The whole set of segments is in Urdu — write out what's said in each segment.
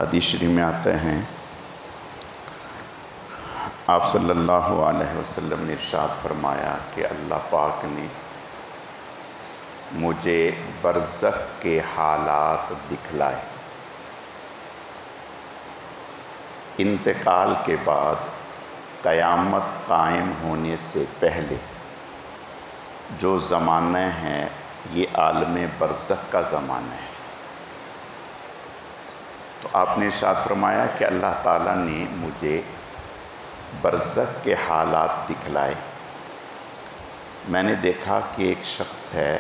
حدیث شریف میں آتے ہیں، آپ صلی اللہ علیہ وسلم نے ارشاد فرمایا کہ اللہ پاک نے مجھے برزخ کے حالات دکھلائے، انتقال کے بعد قیامت قائم ہونے سے پہلے جو زمانہ ہے یہ عالم برزخ کا زمانہ ہے۔ تو آپ نے ارشاد فرمایا کہ اللہ تعالیٰ نے مجھے برزخ کے حالات دکھلائے۔ میں نے دیکھا کہ ایک شخص ہے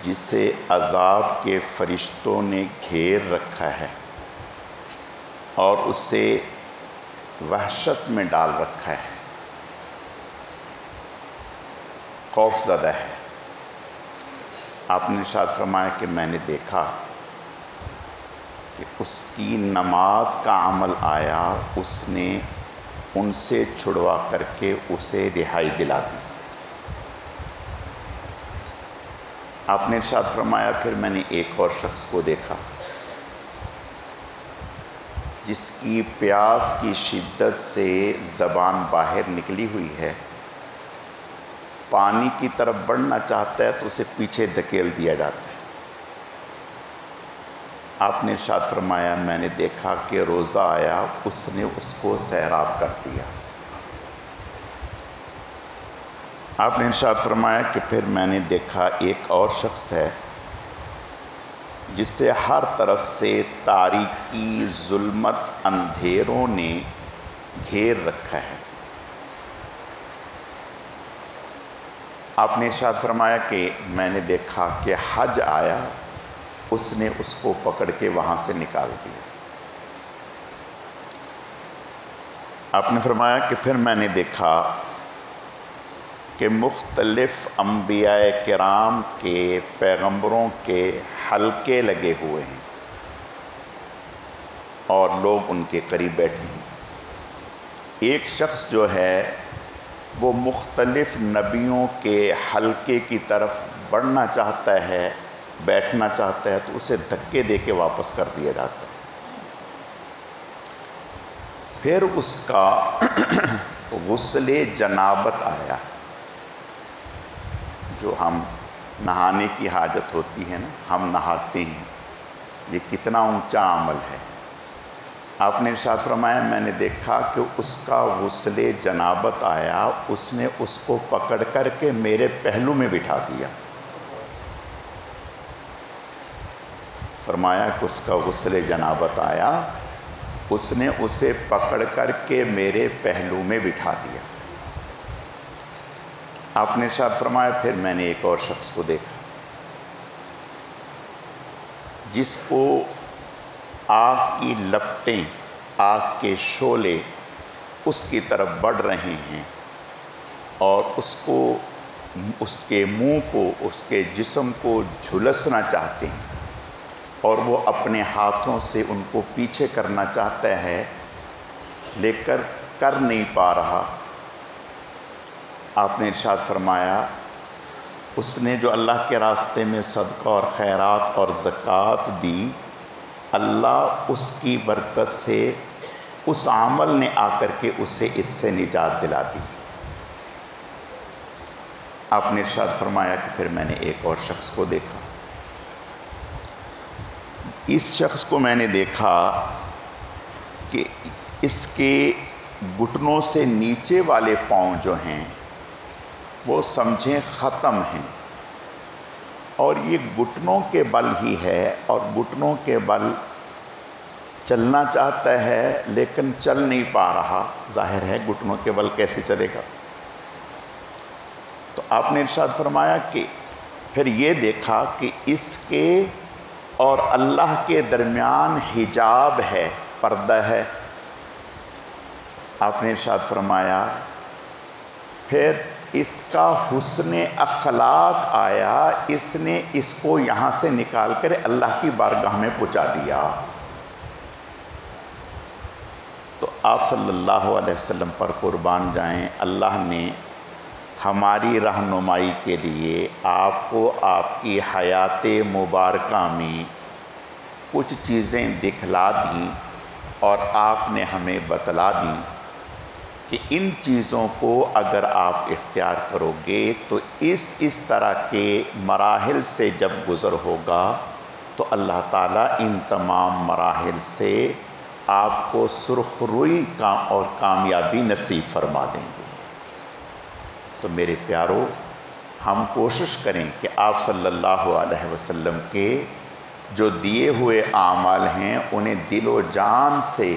جسے عذاب کے فرشتوں نے گھیر رکھا ہے اور اسے وحشت میں ڈال رکھا ہے، خوف زدہ ہے۔ آپ نے ارشاد فرمایا کہ میں نے دیکھا کہ اس کی نماز کا عمل آیا، اس نے ان سے چھڑوا کر کے اسے رہائی دلا دی۔ آپ نے ارشاد فرمایا پھر میں نے ایک اور شخص کو دیکھا جس کی پیاس کی شدت سے زبان باہر نکلی ہوئی ہے، پانی کی طرف بڑھنا چاہتا ہے تو اسے پیچھے دھکیل دیا جاتا ہے۔ آپ نے ارشاد فرمایا میں نے دیکھا کہ روزہ آیا، اس نے اس کو سیراب کر دیا۔ آپ نے ارشاد فرمایا کہ پھر میں نے دیکھا ایک اور شخص ہے جس سے ہر طرف سے تاریکی، ظلمت، اندھیروں نے گھیر رکھا ہے۔ آپ نے ارشاد فرمایا کہ میں نے دیکھا کہ حج آیا، اس نے اس کو پکڑ کے وہاں سے نکال دیا۔ آپ نے فرمایا کہ پھر میں نے دیکھا کہ مختلف انبیاء کرام کے، پیغمبروں کے حلقے لگے ہوئے ہیں اور لوگ ان کے قریب بیٹھے ہیں۔ ایک شخص جو ہے وہ مختلف نبیوں کے حلقے کی طرف بڑھنا چاہتا ہے، بیٹھنا چاہتا ہے تو اسے دھکے دے کے واپس کر دیا جاتا ہے۔ پھر اس کا غسل جنابت آیا، جو ہم نہانے کی حاجت ہوتی ہے نا، ہم نہاتے ہیں، یہ کتنا اونچا عمل ہے۔ آپ نے ارشاد فرمایا میں نے دیکھا کہ اس کا غسل جنابت آیا، اس نے اس کو پکڑ کر کے میرے پہلو میں بٹھا دیا۔ فرمایا کہ اس کا غسل جنابت آیا، اس نے اسے پکڑ کر کے میرے پہلو میں بٹھا دیا۔ آپ نے ارشاد فرمایا پھر میں نے ایک اور شخص کو دیکھا جس کو آگ کی لپٹیں، آگ کے شعلے اس کی طرف بڑھ رہے ہیں اور اس کو، اس کے منہ کو، اس کے جسم کو جھلسنا چاہتے ہیں اور وہ اپنے ہاتھوں سے ان کو پیچھے کرنا چاہتا ہے لیکن کر نہیں پا رہا۔ آپ نے ارشاد فرمایا اس نے جو اللہ کے راستے میں صدقہ اور خیرات اور زکوٰۃ دی، اللہ اس کی برکت سے اس عمل نے آ کر کے اسے اس سے نجات دلا دی۔ آپ نے ارشاد فرمایا کہ پھر میں نے ایک اور شخص کو دیکھا۔ اس شخص کو میں نے دیکھا کہ اس کے گھٹنوں سے نیچے والے پاؤں جو ہیں وہ سمجھیں ختم ہیں، اور یہ گھٹنوں کے بل ہی ہے اور گھٹنوں کے بل چلنا چاہتا ہے لیکن چل نہیں پا رہا۔ ظاہر ہے گھٹنوں کے بل کیسے چلے گا؟ تو آپ نے ارشاد فرمایا کہ پھر یہ دیکھا کہ اس کے اور اللہ کے درمیان حجاب ہے، پردہ ہے۔ آپ نے ارشاد فرمایا پھر اس کا حسن اخلاق آیا، اس نے اس کو یہاں سے نکال کر اللہ کی بارگاہ میں پہنچا دیا۔ تو آپ صلی اللہ علیہ وسلم پر قربان جائیں، اللہ نے ہماری رہنمائی کے لیے آپ کو آپ کی حیات مبارکہ میں کچھ چیزیں دکھلا دیں اور آپ نے ہمیں بتلا دیں کہ ان چیزوں کو اگر آپ اختیار کرو گے تو اس طرح کے مراحل سے جب گزر ہوگا تو اللہ تعالیٰ ان تمام مراحل سے آپ کو سرخ روئی اور کامیابی نصیب فرما دیں گے۔ تو میرے پیارو، ہم کوشش کریں کہ آپ صلی اللہ علیہ وسلم کے جو دیے ہوئے اعمال ہیں انہیں دل و جان سے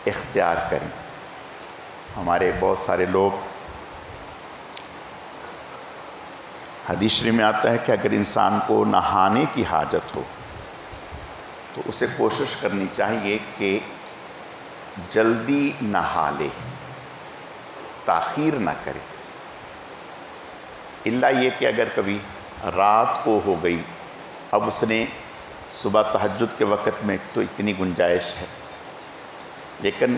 اختیار کریں۔ ہمارے بہت سارے لوگ، حدیث شریف میں آتا ہے کہ اگر انسان کو نہانے کی حاجت ہو تو اسے کوشش کرنی چاہیے کہ جلدی نہا لے، تاخیر نہ کرے، الا یہ کہ اگر کبھی رات کو ہو گئی، اب اس نے صبح تہجد کے وقت میں تو اتنی گنجائش ہے، لیکن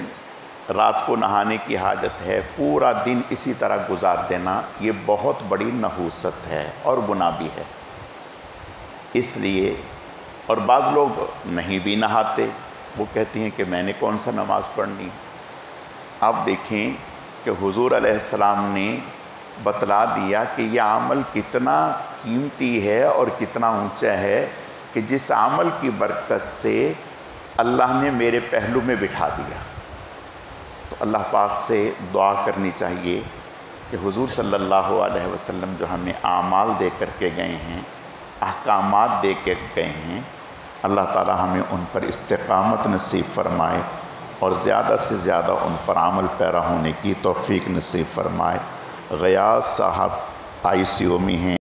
رات کو نہانے کی حاجت ہے، پورا دن اسی طرح گزار دینا یہ بہت بڑی نحوست ہے اور گناہ بھی ہے۔ اس لیے، اور بعض لوگ نہیں بھی نہاتے، وہ کہتی ہیں کہ میں نے کون سا نماز پڑھنی۔ آپ دیکھیں کہ حضور علیہ السلام نے بتلا دیا کہ یہ عمل کتنا قیمتی ہے اور کتنا اونچا ہے کہ جس عمل کی برکت سے اللہ نے میرے پہلو میں بٹھا دیا۔ تو اللہ پاک سے دعا کرنی چاہیے کہ حضور صلی اللہ علیہ وسلم جو ہمیں اعمال دے کر کے گئے ہیں، احکامات دے کے گئے ہیں، اللہ تعالی ہمیں ان پر استقامت نصیب فرمائے اور زیادہ سے زیادہ ان پر عمل پیرا ہونے کی توفیق نصیب فرمائے۔ غیاث صاحب ICU میں ہیں۔